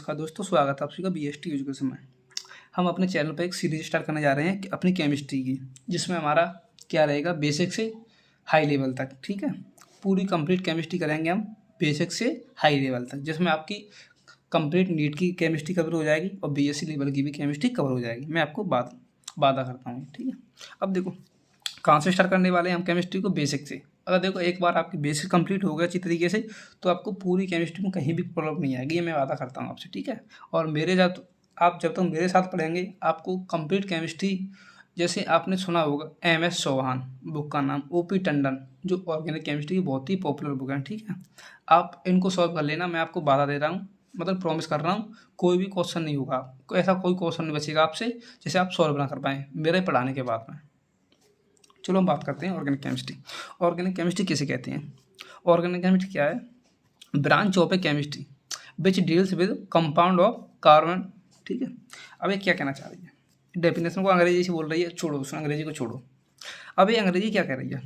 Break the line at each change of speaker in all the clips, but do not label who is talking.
नमस्कार दोस्तों, स्वागत है आप सभी का बीएसटी एजुकेशन में। हम अपने चैनल पर एक सीरीज स्टार्ट करने जा रहे हैं अपनी केमिस्ट्री की, जिसमें हमारा क्या रहेगा, बेसिक से हाई लेवल तक। ठीक है, पूरी कंप्लीट केमिस्ट्री करेंगे हम बेसिक से हाई लेवल तक, जिसमें आपकी कंप्लीट नीट की केमिस्ट्री कवर हो जाएगी और बीएससी लेवल की भी केमिस्ट्री कवर हो जाएगी। मैं आपको वादा करता हूँ। ठीक है, अब देखो कहाँ से स्टार्ट करने वाले हैं हम केमिस्ट्री को, बेसिक से। अगर देखो एक बार आपकी बेसिक कंप्लीट हो गया अच्छी तरीके से, तो आपको पूरी केमिस्ट्री में कहीं भी प्रॉब्लम नहीं आएगी, ये मैं वादा करता हूँ आपसे। ठीक है, और आप जब तक मेरे साथ पढ़ेंगे आपको कंप्लीट केमिस्ट्री, जैसे आपने सुना होगा MS चौहान बुक का नाम, OP टंडन, जो ऑर्गेनिक केमिस्ट्री की बहुत ही पॉपुलर बुक है। ठीक है, आप इनको सॉल्व कर लेना, मैं आपको वादा दे रहा हूँ, मतलब प्रॉमिस कर रहा हूँ, कोई भी क्वेश्चन नहीं होगा, ऐसा कोई क्वेश्चन नहीं बचेगा आपसे जैसे आप सॉल्व ना कर पाएँ मेरे पढ़ाने के बाद में। चलो हम बात करते हैं ऑर्गेनिक केमिस्ट्री। ऑर्गेनिक केमिस्ट्री किसे कहते हैं? ऑर्गेनिक केमिस्ट्री क्या है? Branch of A chemistry which deals with compound of carbon. ठीक है, अब ये क्या कहना चाह रही है? डेफिनेशन को अंग्रेजी से बोल रही है, छोड़ो उस अंग्रेजी को छोड़ो। अब ये अंग्रेजी क्या कह रही है?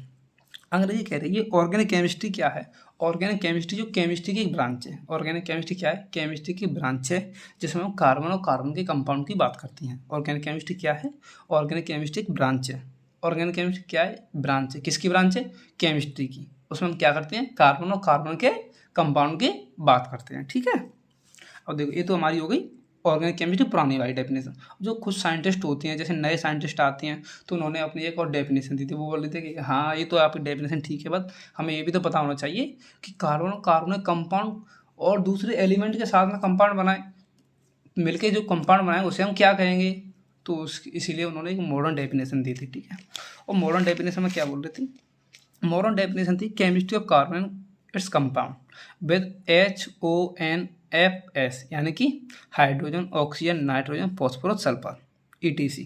अंग्रेजी कह रही है ऑर्गेनिक केमिस्ट्री क्या है? ऑर्गेनिक केमिस्ट्री जो केमिस्ट्री की एक ब्रांच है। ऑर्गेनिक केमिस्ट्री क्या है? केमिस्ट्री की ब्रांच है जिसमें हम कार्बन और कार्बन के कंपाउंड की बात करती हैं। ऑर्गेनिक केमिस्ट्री क्या है? ऑर्गेनिक केमिस्ट्री एक ब्रांच है। ऑर्गेनिक केमिस्ट्री क्या है? ब्रांच है। किसकी ब्रांच है? केमिस्ट्री की। उसमें हम क्या करते हैं? कार्बन और कार्बन के कंपाउंड की बात करते हैं। ठीक है, अब देखो ये तो हमारी हो गई ऑर्गेनिक केमिस्ट्री पुरानी वाली डेफिनेशन। जो कुछ साइंटिस्ट होते हैं, जैसे नए साइंटिस्ट आते हैं, तो उन्होंने अपनी एक और डेफिनेशन दी थी। वो बोल रहे थे कि हाँ ये तो आपकी डेफिनेशन ठीक है, बट हमें ये भी तो पता होना चाहिए कि कार्बन और कार्बन कंपाउंड और दूसरे एलिमेंट के साथ में कंपाउंड बनाए, मिलके जो कंपाउंड बनाए उसे हम क्या कहेंगे। तो इसीलिए उन्होंने एक मॉडर्न डेफिनेशन दी थी। ठीक है, और मॉडर्न डेफिनेशन में क्या बोल रही थी? मॉडर्न डेफिनेशन थी chemistry of carbon its compound with HONFS, यानी कि hydrogen, oxygen, nitrogen, phosphorus, sulphur, ETC।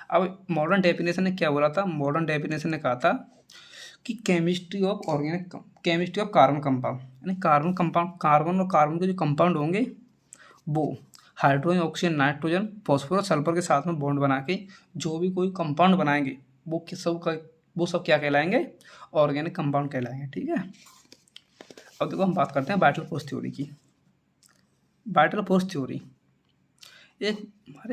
अब मॉडर्न डेफिनेशन ने क्या बोला था? मॉडर्न डेफिनेशन ने कहा था कि केमिस्ट्री ऑफ कार्बन कंपाउंड, यानी कार्बन कंपाउंड, कार्बन और कार्बन के जो कंपाउंड होंगे वो hydrogen, oxygen, nitrogen, phosphorus, sulphur के साथ में बॉन्ड बना के जो भी कोई कंपाउंड बनाएंगे वो सब क्या कहलाएंगे? ऑर्गेनिक कंपाउंड कहलाएंगे। ठीक है, अब देखो हम बात करते हैं वाइटल फोर्स थ्योरी की। Vital force theory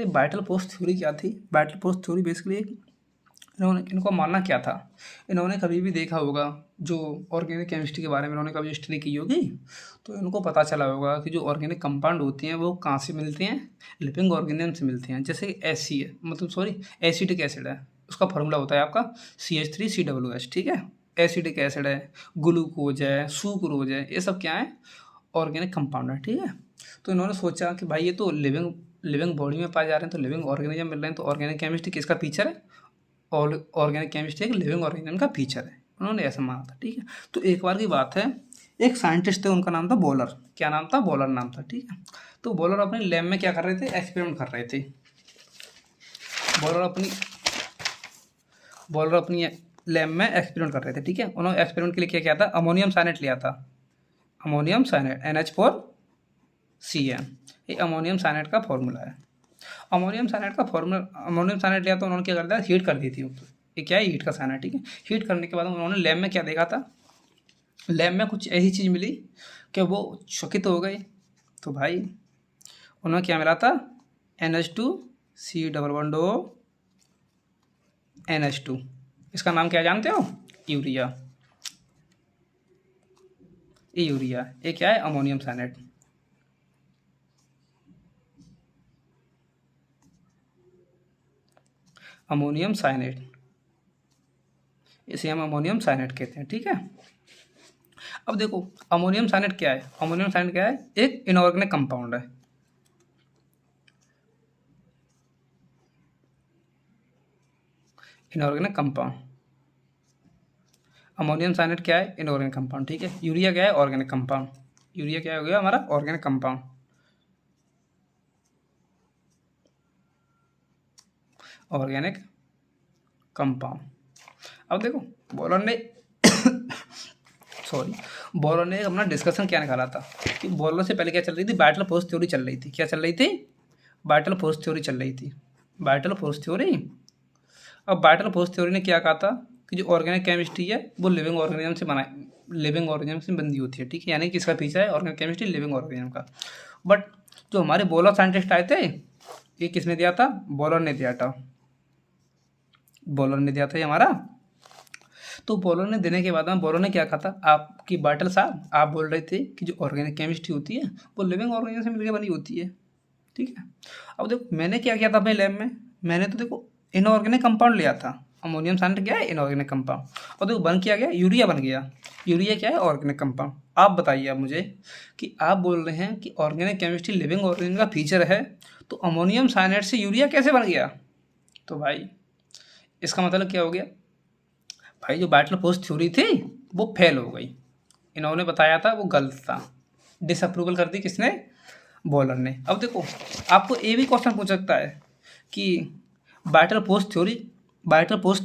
vital force theory क्या थी? वाइटल फोर्स थ्योरी बेसिकली इनको मानना क्या था? इन्होंने कभी भी देखा होगा, जो ऑर्गेनिक केमिस्ट्री के बारे में इन्होंने कभी स्टडी की होगी, तो इनको पता चला होगा कि जो ऑर्गेनिक कंपाउंड होते हैं वो कहाँ से मिलते हैं? लिविंग ऑर्गेनिज्म से मिलते हैं। जैसे एसिटिक एसिड है, उसका फॉर्मूला होता है आपका CH3COOH। ठीक है, एसिटिक एसिड है, ग्लूकोज है, सुक्रोज है, ये सब क्या है? ऑर्गेनिक कंपाउंड है। ठीक है, तो इन्होंने सोचा कि भाई ये तो लिविंग बॉडी में पाए जा रहे हैं, तो लिविंग ऑर्गेनिज्म मिल रहे हैं, तो ऑर्गेनिक केमिस्ट्री किसका फीचर है? और ऑर्गेनिक केमिस्ट्री एक लिविंग ऑर्गेनिज्म का फीचर है, उन्होंने ऐसा माना था। ठीक है, तो एक बार की बात है, एक साइंटिस्ट थे, उनका नाम था बॉलर। क्या नाम था? बॉलर नाम था। ठीक है, तो बॉलर अपने लैब में क्या कर रहे थे? एक्सपेरिमेंट कर रहे थे। बॉलर अपनी लैब में एक्सपेरिमेंट कर रहे थे। ठीक है, उन्होंने एक्सपेरिमेंट के लिए क्या किया था? अमोनियम साइनेट लिया था। अमोनियम साइनेट NH4Cl, ये अमोनियम साइनेट का फॉर्मूला है। अमोनियम साइनेट लिया तो उन्होंने क्या कर दिया? हीट कर दी थी। ये क्या है? हीट का साइनेट। ठीक है, हीट करने के बाद उन्होंने लैब में क्या देखा था? लैब में कुछ ऐसी चीज़ मिली कि वो चकित हो गए। तो भाई उन्होंने क्या मिला था? NH2CONH2। इसका नाम क्या जानते हो? यूरिया। ये क्या है? अमोनियम साइनेट। अमोनियम साइनेट, इसे हम अमोनियम साइनेट कहते हैं। ठीक है, अब देखो अमोनियम साइनेट क्या है? अमोनियम साइनेट क्या है? एक इनऑर्गेनिक कंपाउंड है। इनऑर्गेनिक कंपाउंड, अमोनियम साइनेट क्या है? Inorganic compound. ठीक है, यूरिया क्या है? Organic compound. यूरिया क्या हो गया हमारा? Organic compound. Organic compound. अब देखो बॉलर ने बॉलर ने अपना डिस्कशन क्या निकाला था कि बॉलर से पहले क्या चल रही थी? वाइटल फोर्स थ्योरी चल रही थी। क्या चल रही थी? वाइटल फोर्स थ्योरी चल रही थी। Vital force theory. अब वाइटल फोर्स थ्योरी ने क्या कहा था कि जो ऑर्गेनिक केमिस्ट्री है वो लिविंग ऑर्गेनिज्म से बनी होती है। ठीक है, यानी कि इसका फीचर है ऑर्गेनिक केमिस्ट्री लिविंग ऑर्गेनिज्म का। बट जो हमारे बॉलर साइंटिस्ट आए थे, ये किसने दिया था? बॉलर ने दिया था, बॉलर ने दिया था ये हमारा। तो बॉलर ने देने के बाद में बॉलर ने क्या कहा था? आपकी बाटल साहब, आप बोल रहे थे कि जो ऑर्गेनिक केमिस्ट्री होती है वो लिविंग ऑर्गेनिज्म से मिलकर बनी होती है, ठीक है। अब देखो मैंने क्या किया था अपने लैब में, मैंने तो देखो इनऑर्गेनिक कंपाउंड लिया था। अमोनियम साइनेट क्या है? Inorganic compound. और देखो बन किया गया, यूरिया बन गया। यूरिया क्या है? Organic compound. आप बताइए अब मुझे कि आप बोल रहे हैं कि ऑर्गेनिक केमिस्ट्री लिविंग ऑर्गेनिज्म का फीचर है, तो अमोनियम साइनेट से यूरिया कैसे बन गया? तो भाई इसका मतलब क्या हो गया? भाई जो बैटल पोस्ट थ्योरी थी वो फेल हो गई। इन्होंने बताया था वो गलत था, डिसअप्रूवल कर दी किसने? बॉलर ने। अब देखो आपको ये भी क्वेश्चन पूछ सकता है कि बैटल पोस्ट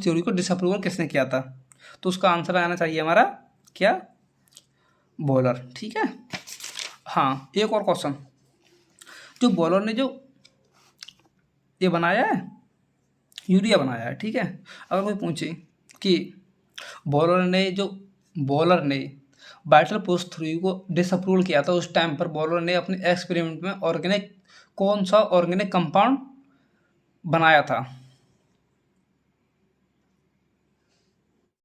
थ्योरी को डिसअप्रूवल किसने किया था? तो उसका आंसर आना चाहिए हमारा क्या? बॉलर, ठीक है। हाँ, एक और क्वेश्चन, जो बॉलर ने जो ये बनाया है, यूरिया बनाया है, ठीक है। अगर कोई पूछे कि बॉलर ने बैटल पोस्ट थ्योरी को डिसअप्रूवल किया था, उस टाइम पर बॉलर ने अपने एक्सपेरिमेंट में कौन सा ऑर्गेनिक कंपाउंड बनाया था?